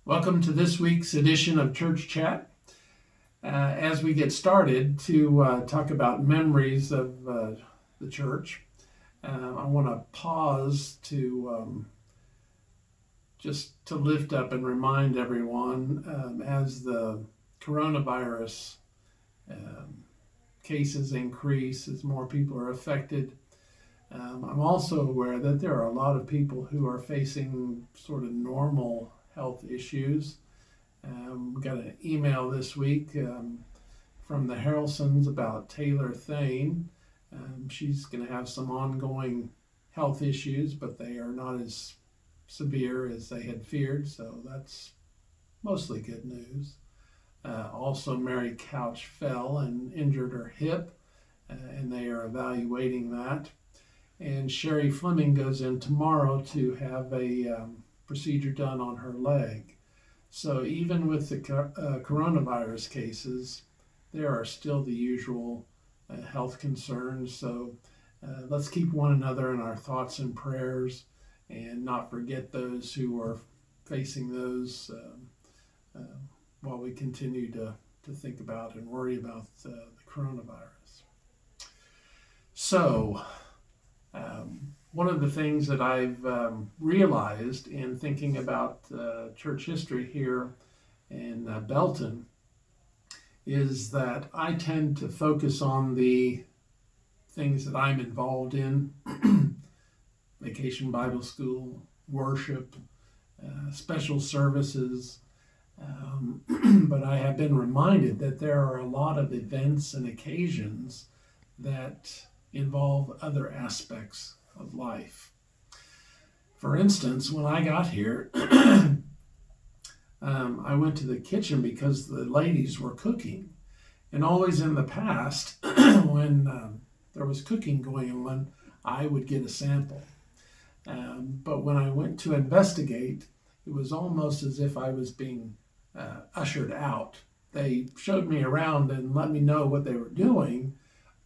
Welcome to this week's edition of Church Chat. As we get started to talk about memories of the church, I want to pause to just to lift up and remind everyone as the coronavirus cases increase, as more people are affected. I'm also aware that there are a lot of people who are facing sort of normal health issues. We got an email this week from the Harrelsons about Taylor Thane. She's going to have some ongoing health issues, but they are not as severe as they had feared, so that's mostly good news. Also, Mary Couch fell and injured her hip, and they are evaluating that. And Sherry Fleming goes in tomorrow to have a procedure done on her leg. So even with the coronavirus cases, there are still the usual health concerns. So let's keep one another in our thoughts and prayers and not forget those who are facing those while we continue to think about and worry about the coronavirus. So, one of the things that I've realized in thinking about church history here in Belton is that I tend to focus on the things that I'm involved in, Vacation Bible School, worship, special services, but I have been reminded that there are a lot of events and occasions that involve other aspects of life. For instance, when I got here, I went to the kitchen because the ladies were cooking. And always in the past, when there was cooking going on, I would get a sample. But when I went to investigate, it was almost as if I was being ushered out. They showed me around and let me know what they were doing,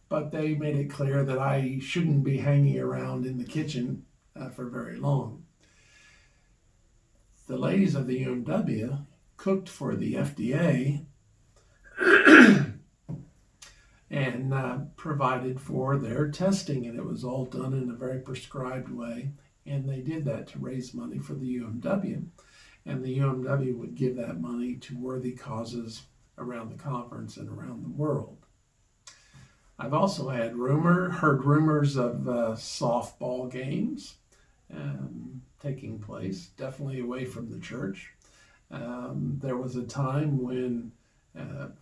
but they made it clear that I shouldn't be hanging around in the kitchen for very long. The ladies of the UMW cooked for the FDA and provided for their testing, and it was all done in a very prescribed way, and they did that to raise money for the UMW, and the UMW would give that money to worthy causes around the conference and around the world. I've also heard rumors of softball games taking place, definitely away from the church. There was a time when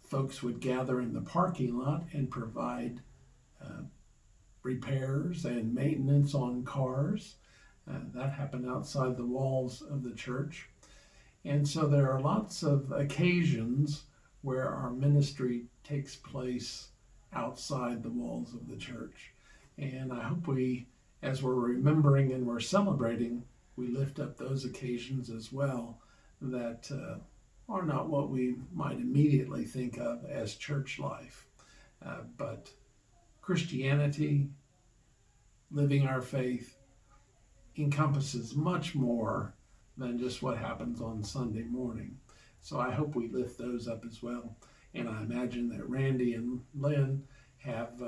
folks would gather in the parking lot and provide repairs and maintenance on cars. That happened outside the walls of the church. And so there are lots of occasions where our ministry takes place outside the walls of the church. And I hope we, as we're remembering and we're celebrating, we lift up those occasions as well that are not what we might immediately think of as church life. But Christianity, living our faith, encompasses much more than just what happens on Sunday morning. So I hope we lift those up as well. And I imagine that Randy and Lynn have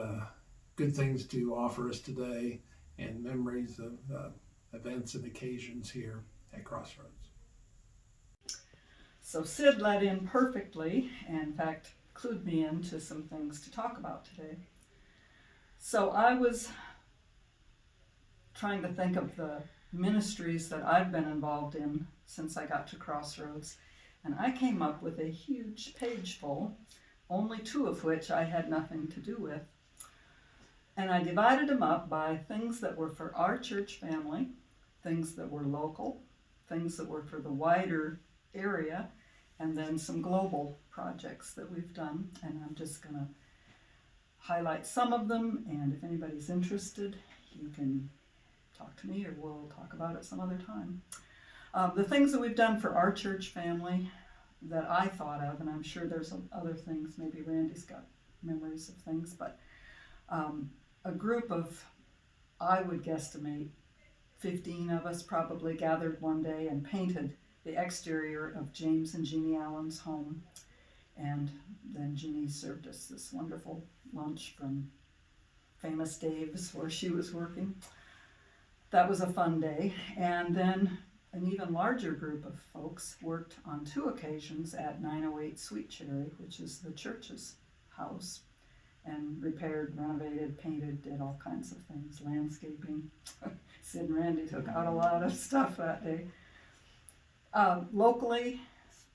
good things to offer us today and memories of events and occasions here at Crossroads. So Sid led in perfectly, and in fact clued me into some things to talk about today. So I was trying to think of the ministries that I've been involved in since I got to Crossroads, and I came up with a huge page full, only 2 of which I had nothing to do with. And I divided them up by things that were for our church family, things that were local, things that were for the wider area, and then some global projects that we've done. And I'm just going to highlight some of them, and if anybody's interested, you can talk to me or we'll talk about it some other time. The things that we've done for our church family that I thought of, and I'm sure there's other things, maybe Randy's got memories of things, but a group of, I would guesstimate, 15 of us probably gathered one day and painted the exterior of James and Jeannie Allen's home. And then Jeannie served us this wonderful lunch from Famous Dave's where she was working. That was a fun day. And then an even larger group of folks worked on 2 occasions at 908 Sweet Cherry, which is the church's house, and repaired, renovated, painted, did all kinds of things, landscaping. Sid and Randy took out a lot of stuff that day. Locally,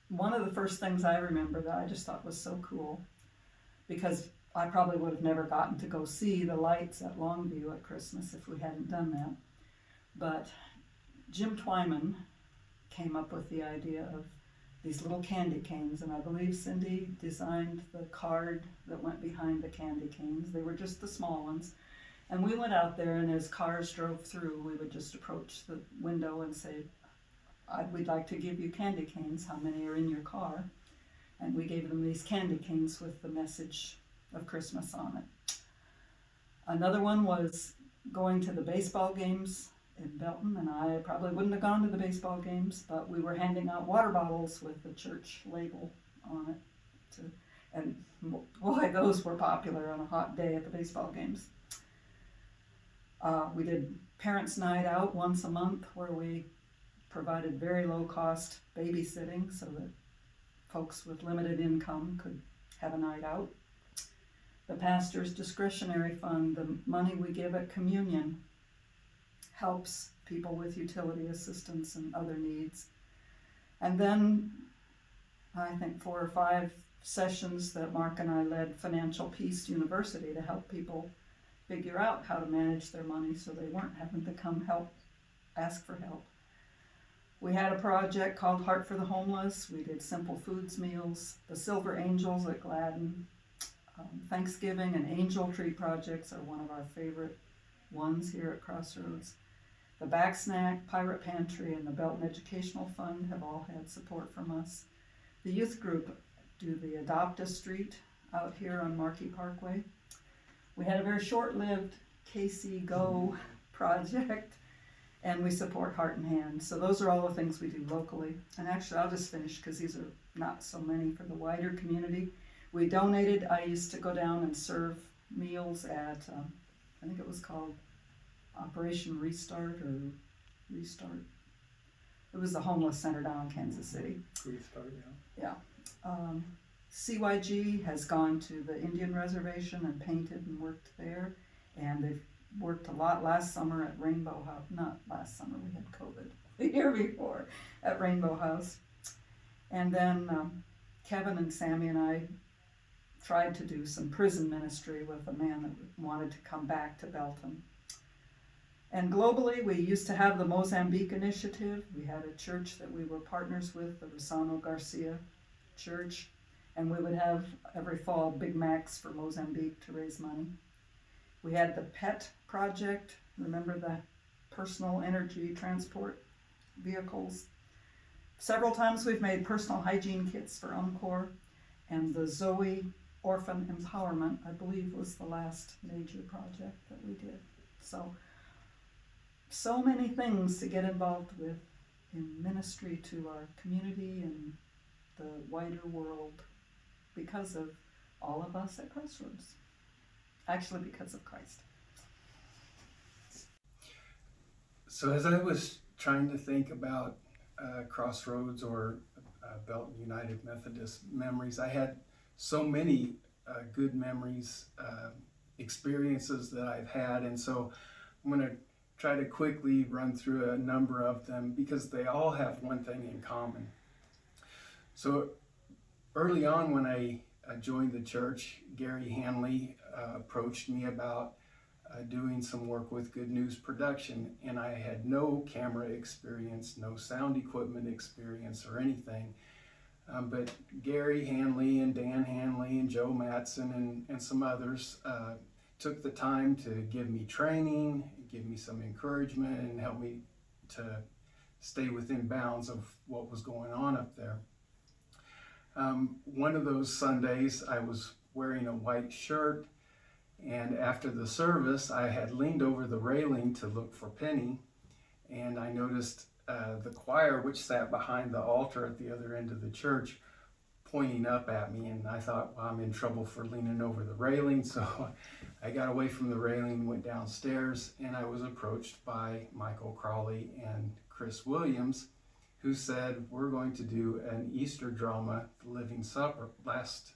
one of the first things I remember that I just thought was so cool, because I probably would have never gotten to go see the lights at Longview at Christmas if we hadn't done that. But Jim Twyman came up with the idea of these little candy canes, and I believe Cindy designed the card that went behind the candy canes. They were just the small ones. And we went out there, and as cars drove through, we would just approach the window and say, we'd like to give you candy canes. How many are in your car? And we gave them these candy canes with the message of Christmas on it. Another one was going to the baseball games in Belton, and I probably wouldn't have gone to the baseball games, but we were handing out water bottles with the church label on it. And boy, those were popular on a hot day at the baseball games. We did Parents' Night Out once a month, where we provided very low cost babysitting so that folks with limited income could have a night out. The pastor's discretionary fund, the money we give at communion, helps people with utility assistance and other needs. And then I think 4 or 5 sessions that Mark and I led Financial Peace University to help people figure out how to manage their money so they weren't having to come ask for help. We had a project called Heart for the Homeless. We did Simple Foods meals, the Silver Angels at Gladden. Thanksgiving and Angel Tree projects are one of our favorite ones here at Crossroads. The Back Snack, Pirate Pantry, and the Belton Educational Fund have all had support from us. The youth group do the Adopt a Street out here on Markey Parkway. We had a very short-lived KC Go project, and we support Heart and Hand. So those are all the things we do locally. And actually, I'll just finish because these are not so many for the wider community. We donated. I used to go down and serve meals at, I think it was called Operation Restart or Restart. It was the homeless center down in Kansas City. Restart, yeah. Yeah. CYG has gone to the Indian reservation and painted and worked there. And they've worked a lot last summer at Rainbow House. Not last summer, we had COVID. The year before at Rainbow House. And then Kevin and Sammy and I tried to do some prison ministry with a man that wanted to come back to Belton. And globally, we used to have the Mozambique Initiative. We had a church that we were partners with, the Rosano Garcia Church, and we would have every fall Big Macs for Mozambique to raise money. We had the PET project, remember the personal energy transport vehicles. Several times we've made personal hygiene kits for Encore, and the Zoe Orphan Empowerment, I believe, was the last major project that we did. So many things to get involved with in ministry to our community and the wider world because of all of us at Crossroads. Actually, because of Christ. So as I was trying to think about Crossroads or Belton United Methodist memories, I had so many good memories, experiences that I've had, and so I'm going to try to quickly run through a number of them because they all have one thing in common. So early on when I joined the church, Gary Hanley approached me about doing some work with Good News Production, and I had no camera experience, no sound equipment experience or anything. But Gary Hanley and Dan Hanley and Joe Matson and some others took the time to give me training, give me some encouragement, and help me to stay within bounds of what was going on up there. One of those Sundays, I was wearing a white shirt, and after the service, I had leaned over the railing to look for Penny, and I noticed the choir, which sat behind the altar at the other end of the church, pointing up at me, and I thought, well, I'm in trouble for leaning over the railing, so I got away from the railing, went downstairs, and I was approached by Michael Crawley and Chris Williams, who said, we're going to do an Easter drama, Living Last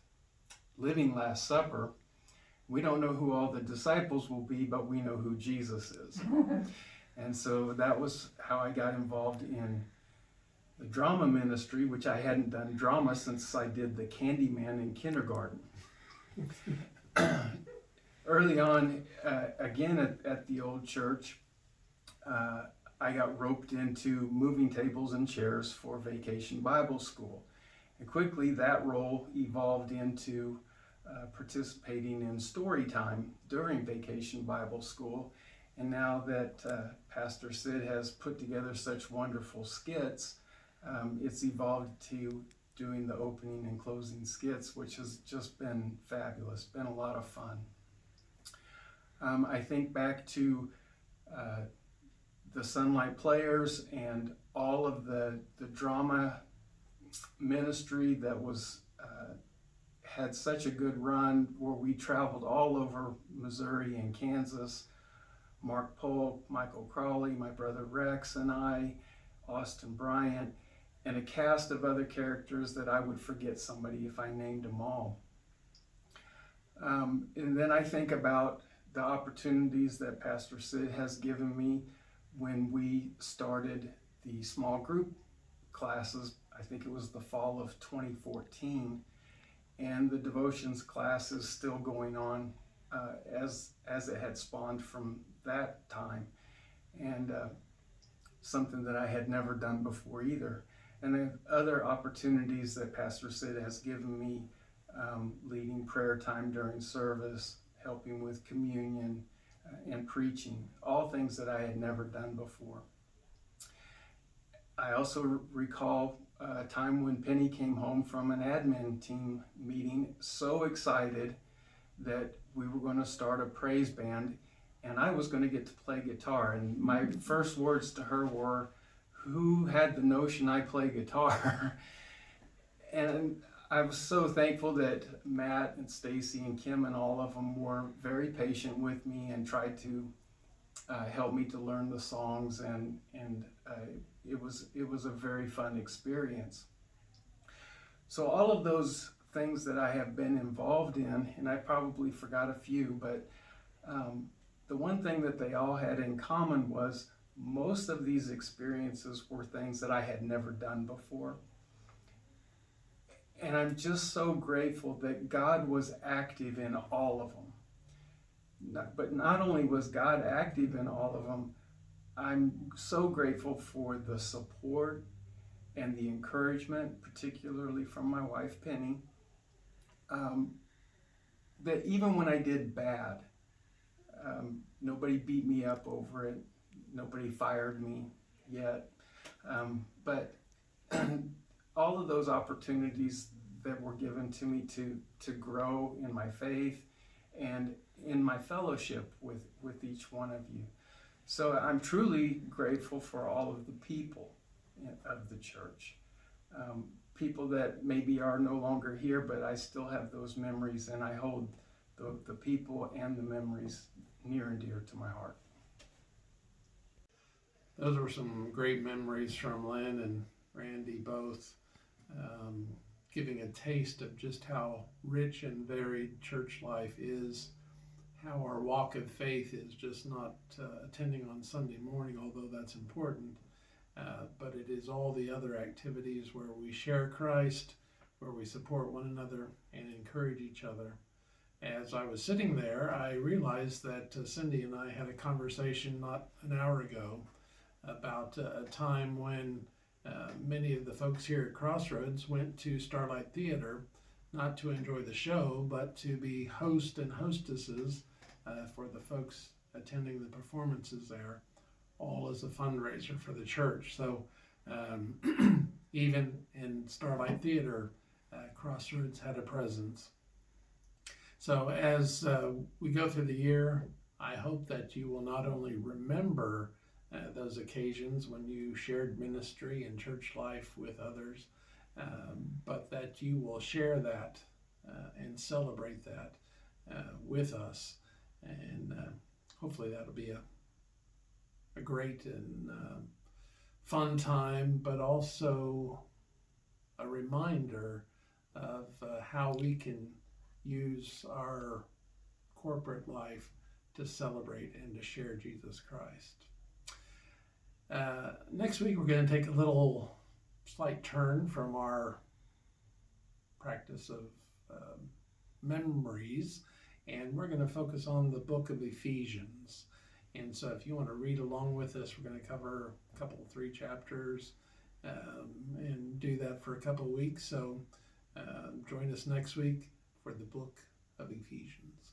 Supper. We don't know who all the disciples will be, but we know who Jesus is. And so that was how I got involved in the drama ministry, which I hadn't done drama since I did the Candyman in kindergarten. Early on, again at the old church, I got roped into moving tables and chairs for Vacation Bible School. And quickly that role evolved into participating in story time during Vacation Bible School. And now that Pastor Sid has put together such wonderful skits, it's evolved to doing the opening and closing skits, which has just been fabulous, been a lot of fun. I think back to the Sunlight Players and all of the drama ministry that was had such a good run, where we traveled all over Missouri and Kansas. Mark Polk, Michael Crawley, my brother Rex and I, Austin Bryant, and a cast of other characters that I would forget somebody if I named them all. And then I think about the opportunities that Pastor Sid has given me when we started the small group classes. I think it was the fall of 2014, and the devotions class is still going on as it had spawned from that time, and something that I had never done before either. And then other opportunities that Pastor Sid has given me, leading prayer time during service, helping with communion, and preaching, all things that I had never done before. I also recall a time when Penny came home from an admin team meeting, so excited that we were going to start a praise band, and I was going to get to play guitar. And my first words to her were, who had the notion I play guitar? And I was so thankful that Matt and Stacy and Kim and all of them were very patient with me and tried to help me to learn the songs, and it was a very fun experience. So all of those things that I have been involved in, and I probably forgot a few, but the one thing that they all had in common was most of these experiences were things that I had never done before. And I'm just so grateful that God was active in all of them. But not only was God active in all of them, I'm so grateful for the support and the encouragement, particularly from my wife, Penny, that even when I did bad, nobody beat me up over it. Nobody fired me yet. But all of those opportunities that were given to me to grow in my faith and in my fellowship with each one of you. So I'm truly grateful for all of the people of the church. People that maybe are no longer here, but I still have those memories, and I hold the people and the memories near and dear to my heart. Those were some great memories from Lynn and Randy both, giving a taste of just how rich and varied church life is, how our walk of faith is just not attending on Sunday morning, although that's important, but it is all the other activities where we share Christ, where we support one another and encourage each other. As I was sitting there, I realized that Cindy and I had a conversation not an hour ago about a time when many of the folks here at Crossroads went to Starlight Theater, not to enjoy the show, but to be host and hostesses for the folks attending the performances there, all as a fundraiser for the church. So even in Starlight Theater, Crossroads had a presence. So as we go through the year, I hope that you will not only remember those occasions when you shared ministry and church life with others, but that you will share that and celebrate that with us. And hopefully that'll be a great and fun time, but also a reminder of how we can use our corporate life to celebrate and to share Jesus Christ. Next week, we're going to take a little slight turn from our practice of memories, and we're going to focus on the book of Ephesians. And so if you want to read along with us, we're going to cover a couple, 3 chapters, and do that for a couple of weeks. So join us next week for the book of Ephesians.